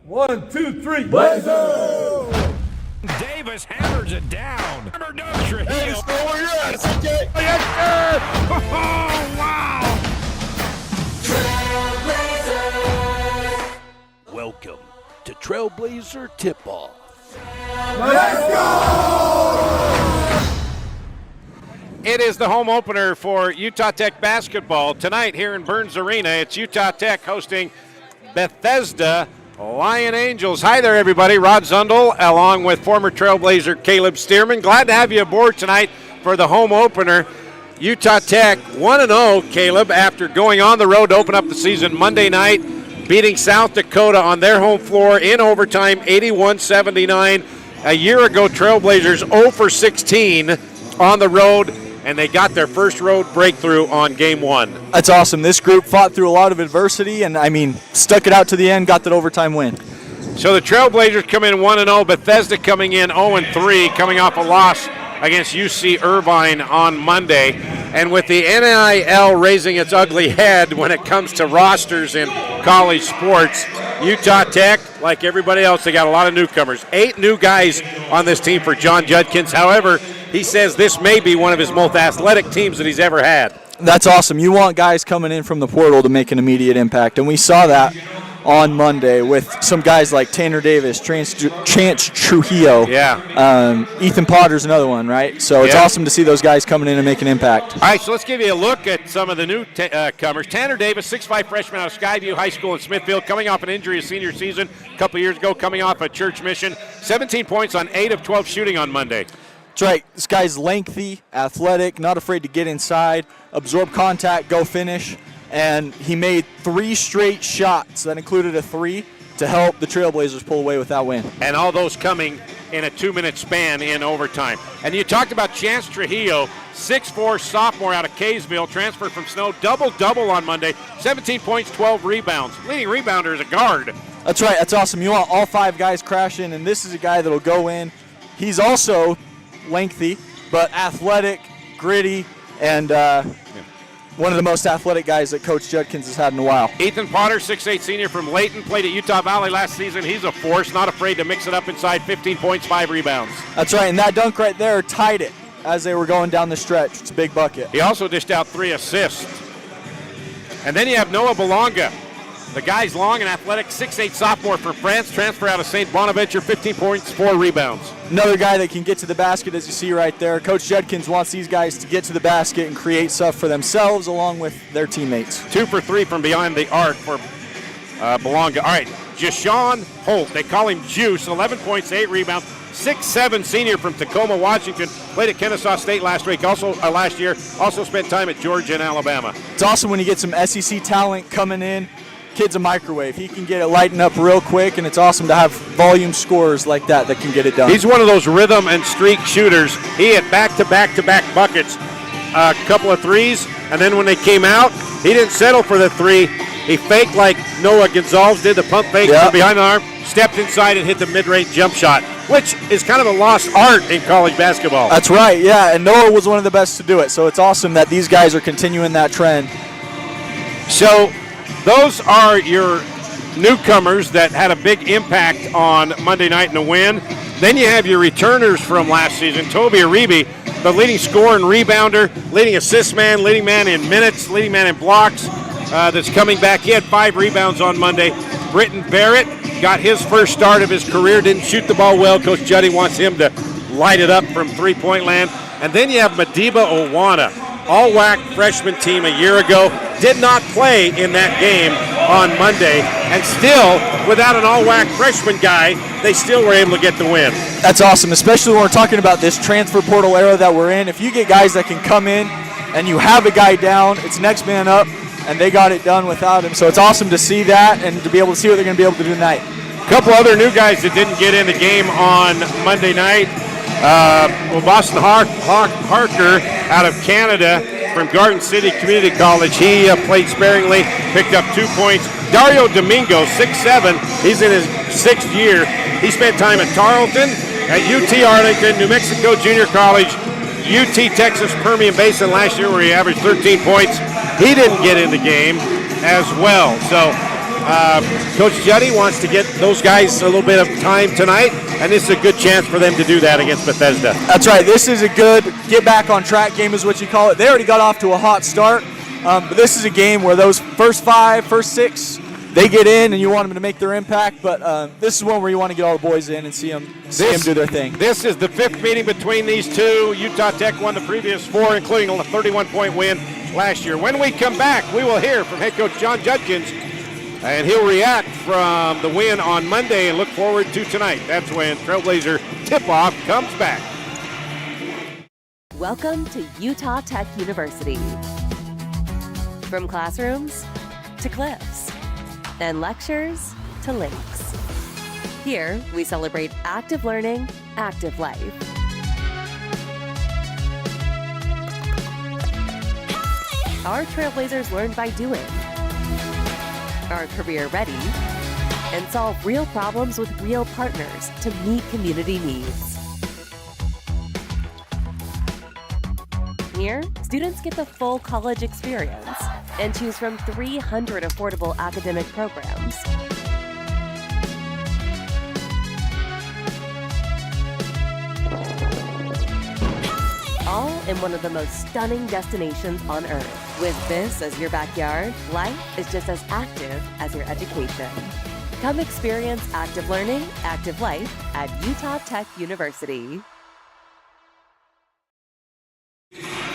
1, 2, 3. Blazer! Davis hammers it down. Hammer down Trujillo. Hey, just know where you're at, CJ. Yes, sir. Oh, wow. Trailblazer. Welcome to Trailblazer Tip-Off. Let's go! It is the home opener for Utah Tech basketball. Tonight here in Burns Arena, it's Utah Tech hosting Bethesda Lion Angels. Hi there, everybody. Rod Zundel along with former Trailblazer Caleb Stearman. Glad to have you aboard tonight for the home opener. Utah Tech 1-0, Caleb, after going on the road to open up the season Monday night, beating South Dakota on their home floor in overtime, 81-79. A year ago, Trailblazers 0 for 16 on the road, and they got their first road breakthrough on game one. That's awesome. This group fought through a lot of adversity and, stuck it out to the end, got that overtime win. So the Trailblazers come in 1-0, Bethesda coming in 0-3, coming off a loss against UC Irvine on Monday. And with the NIL raising its ugly head when it comes to rosters in college sports, Utah Tech, like everybody else, they got a lot of newcomers. 8 new guys on this team for John Judkins. However, he says this may be one of his most athletic teams that he's ever had. That's awesome. You want guys coming in from the portal to make an immediate impact, and we saw that on Monday with some guys like Tanner Davis, Chance Trujillo. Yeah. Ethan Potter's another one, right? So it's awesome to see those guys coming in and make an impact. All right, so let's give you a look at some of the newcomers. Tanner Davis, 6'5" freshman out of Skyview High School in Smithfield, coming off an injury his senior season a couple years ago, coming off a church mission. 17 points on 8 of 12 shooting on Monday. That's right. This guy's lengthy, athletic, not afraid to get inside, absorb contact, go finish. And he made 3 straight shots. That included a 3 to help the Trailblazers pull away with that win. And all those coming in a 2-minute span in overtime. And you talked about Chance Trujillo, 6'4", sophomore out of Kaysville, transferred from Snow, double-double on Monday, 17 points, 12 rebounds. Leading rebounder is a guard. That's right. That's awesome. You want all 5 guys crashing, and this is a guy that will go in. He's also lengthy, but athletic, gritty, and one of the most athletic guys that Coach Judkins has had in a while. Ethan Potter, 6'8" senior from Layton, played at Utah Valley last season. He's a force, not afraid to mix it up inside, 15 points, 5 rebounds. That's right, and that dunk right there tied it as they were going down the stretch. It's a big bucket. He also dished out 3 assists. And then you have Noah Belonga. The guy's long and athletic, 6'8" sophomore for France, transfer out of St. Bonaventure, 15 points, 4 rebounds. Another guy that can get to the basket, as you see right there. Coach Judkins wants these guys to get to the basket and create stuff for themselves along with their teammates. 2 for 3 from behind the arc for Belonga. All right, Jashawn Holt, they call him Juice, 11 points, 8 rebounds. 6'7" senior from Tacoma, Washington, played at Kennesaw State last year, also spent time at Georgia and Alabama. It's awesome when you get some SEC talent coming in. Kid's a microwave. He can get it lighting up real quick, and it's awesome to have volume scorers like that can get it done. He's one of those rhythm and streak shooters. He had back-to-back buckets, a couple of threes, and then when they came out, he didn't settle for the 3. He faked like Noah Gonzalez did, the pump fake from behind the arm, stepped inside and hit the mid-range jump shot, which is kind of a lost art in college basketball. That's right, yeah, and Noah was one of the best to do it, so it's awesome that these guys are continuing that trend. So those are your newcomers that had a big impact on Monday night in the win. Then you have your returners from last season. Toby Aribi, the leading scorer and rebounder, leading assist man, leading man in minutes, leading man in blocks, that's coming back. He had 5 rebounds on Monday. Britton Barrett got his first start of his career, didn't shoot the ball well. Coach Juddy wants him to light it up from three-point land. And then you have Madiba Owana, all-WAC freshman team a year ago, did not play in that game on Monday, and still, without an all-WAC freshman guy, they still were able to get the win. That's awesome, especially when we're talking about this transfer portal era that we're in. If you get guys that can come in and you have a guy down, it's next man up, and they got it done without him. So it's awesome to see that and to be able to see what they're going to be able to do tonight. A couple other new guys that didn't get in the game on Monday night. Boston Harker out of Canada from Garden City Community College. He played sparingly, picked up 2 points. Dario Domingo, 6'7", he's in his 6th year. He spent time at Tarleton, at UT Arlington, New Mexico Junior College, UT Texas Permian Basin last year where he averaged 13 points. He didn't get in the game as well. So Coach Juddy wants to get those guys a little bit of time tonight, and this is a good chance for them to do that against Bethesda. That's right. This is a good get back on track game is what you call it. They already got off to a hot start, but this is a game where those first 6, they get in and you want them to make their impact, but this is one where you want to get all the boys in and see them do their thing. This is the 5th meeting between these two. Utah Tech won the previous 4, including a 31-point win last year. When we come back, we will hear from head coach John Judkins, and he'll react from the win on Monday and look forward to tonight. That's when Trailblazer tip-off comes back. Welcome to Utah Tech University. From classrooms to cliffs and lectures to lakes. Here, we celebrate active learning, active life. Our Trailblazers learn by doing, are career ready, and solve real problems with real partners to meet community needs. Here, students get the full college experience and choose from 300 affordable academic programs. All in one of the most stunning destinations on Earth. With this as your backyard, life is just as active as your education. Come experience active learning, active life at Utah Tech University.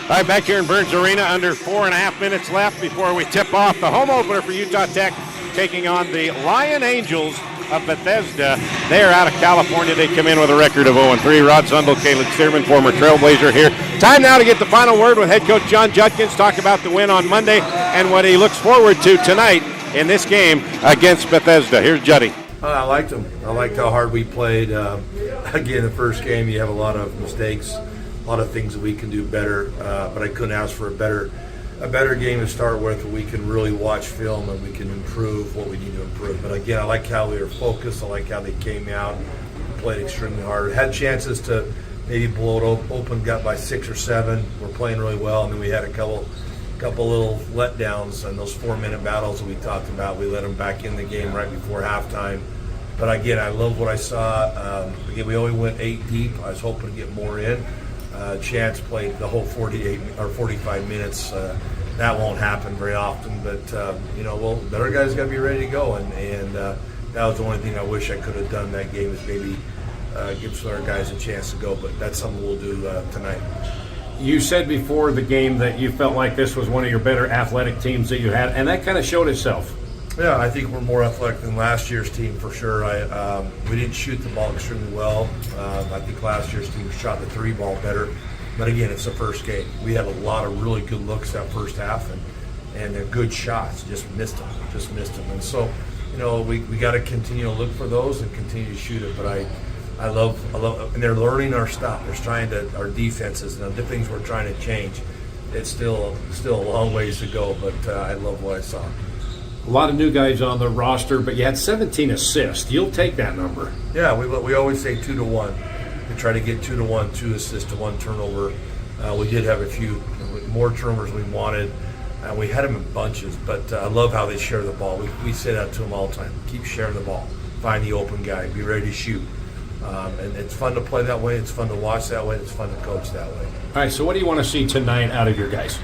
All right, back here in Burns Arena, under 4.5 minutes left before we tip off the home opener for Utah Tech, taking on the Lion Angels of Bethesda. They are out of California. They come in with a record of 0-3. Rod Zundel, Caleb Stearman, former Trailblazer here. Time now to get the final word with head coach John Judkins, talk about the win on Monday and what he looks forward to tonight in this game against Bethesda. Here's Juddy. I liked them. I liked how hard we played. Again, the first game, you have a lot of mistakes, a lot of things that we can do better, but I couldn't ask for a better game to start with where we can really watch film and we can improve what we need to improve. But again, I like how we were focused. I like how they came out, played extremely hard. Had chances to maybe blow it open, got by 6 or 7. We're playing really well, and then we had a couple little letdowns in those 4-minute battles that we talked about. We let them back in the game right before halftime. But again, I love what I saw. Again, we only went 8 deep. I was hoping to get more in. Chance played the whole 48 or 45 minutes. That won't happen very often, but the other guys got to be ready to go, and that was the only thing I wish I could have done that game is maybe give some other guys a chance to go, but that's something we'll do tonight. You said before the game that you felt like this was one of your better athletic teams that you had, and that kind of showed itself. Yeah, I think we're more athletic than last year's team for sure. We didn't shoot the ball extremely well. I think last year's team shot the 3 ball better. But again, it's the first game. We had a lot of really good looks that first half, and they're good shots. Just missed them. And so, we got to continue to look for those and continue to shoot it. But I love, and they're learning our stuff. They're trying to our defenses and the things we're trying to change. It's still a long ways to go, but I love what I saw. A lot of new guys on the roster, but you had 17 assists. You'll take that number. Yeah, we always say 2 to 1. We try to get 2 to 1, 2 assists to 1 turnover. We did have a few more turnovers we wanted. We had them in bunches, but I love how they share the ball. We say that to them all the time. Keep sharing the ball. Find the open guy. Be ready to shoot. And it's fun to play that way. It's fun to watch that way. It's fun to coach that way. All right, so what do you want to see tonight out of your guys?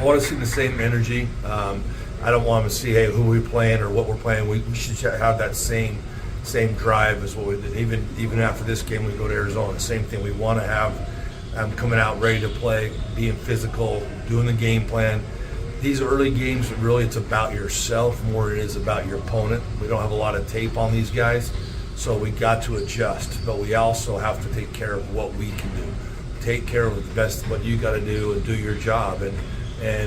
I want to see the same energy. I don't want them to see, hey, who we're playing or what we're playing. We should have that same drive as what we did. Even after this game, we go to Arizona. Same thing. We want to have coming out ready to play, being physical, doing the game plan. These early games, really, it's about yourself more than it is about your opponent. We don't have a lot of tape on these guys, so we got to adjust. But we also have to take care of what we can do. Take care of the best what you got to do and do your job. And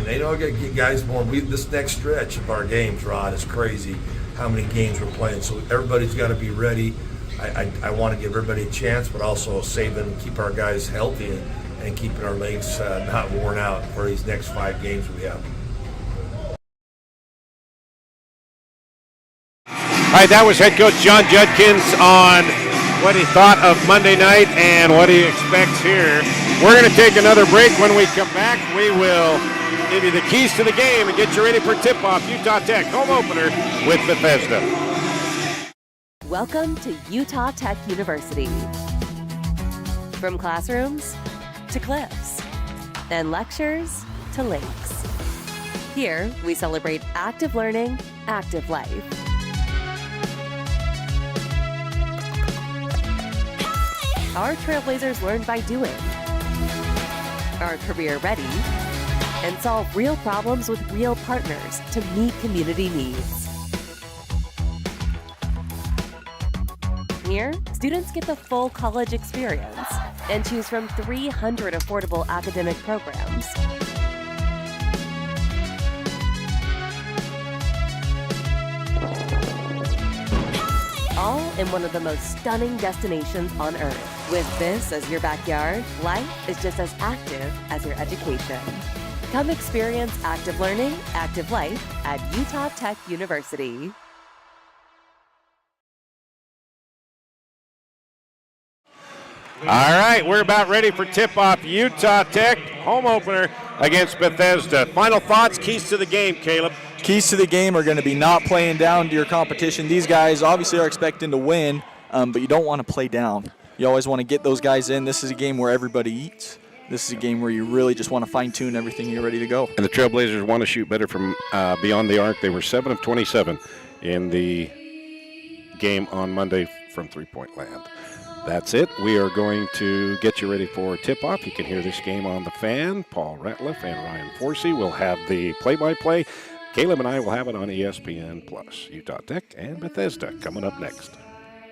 get guys more. This next stretch of our games, Rod, is crazy. How many games we're playing? So everybody's got to be ready. I want to give everybody a chance, but also saving and keep our guys healthy and keeping our legs not worn out for these next 5 games we have. All right, that was head coach John Judkins on what he thought of Monday night and what he expects here. We're going to take another break. When we come back, we will give you the keys to the game and get you ready for tip-off. Utah Tech home opener with Bethesda. Welcome to Utah Tech University. From classrooms to cliffs and lectures to lakes. Here, we celebrate active learning, active life. Our Trailblazers learn by doing, are career ready, and solve real problems with real partners to meet community needs. Here, students get the full college experience and choose from 300 affordable academic programs. All in one of the most stunning destinations on Earth. With this as your backyard, life is just as active as your education. Come experience active learning, active life at Utah Tech University. All right, we're about ready for tip-off. Utah Tech home opener against Bethesda. Final thoughts, keys to the game, Caleb. Keys to the game are going to be not playing down to your competition. These guys obviously are expecting to win, but you don't want to play down. You always want to get those guys in. This is a game where everybody eats. This is a game where you really just want to fine-tune everything. You're ready to go. And the Trailblazers want to shoot better from beyond the arc. They were 7 of 27 in the game on Monday from three-point land. That's it. We are going to get you ready for tip-off. You can hear this game on the Fan. Paul Ratliff and Ryan Forsey will have the play-by-play. Caleb and I will have it on ESPN+. Utah Tech and Bethesda coming up next.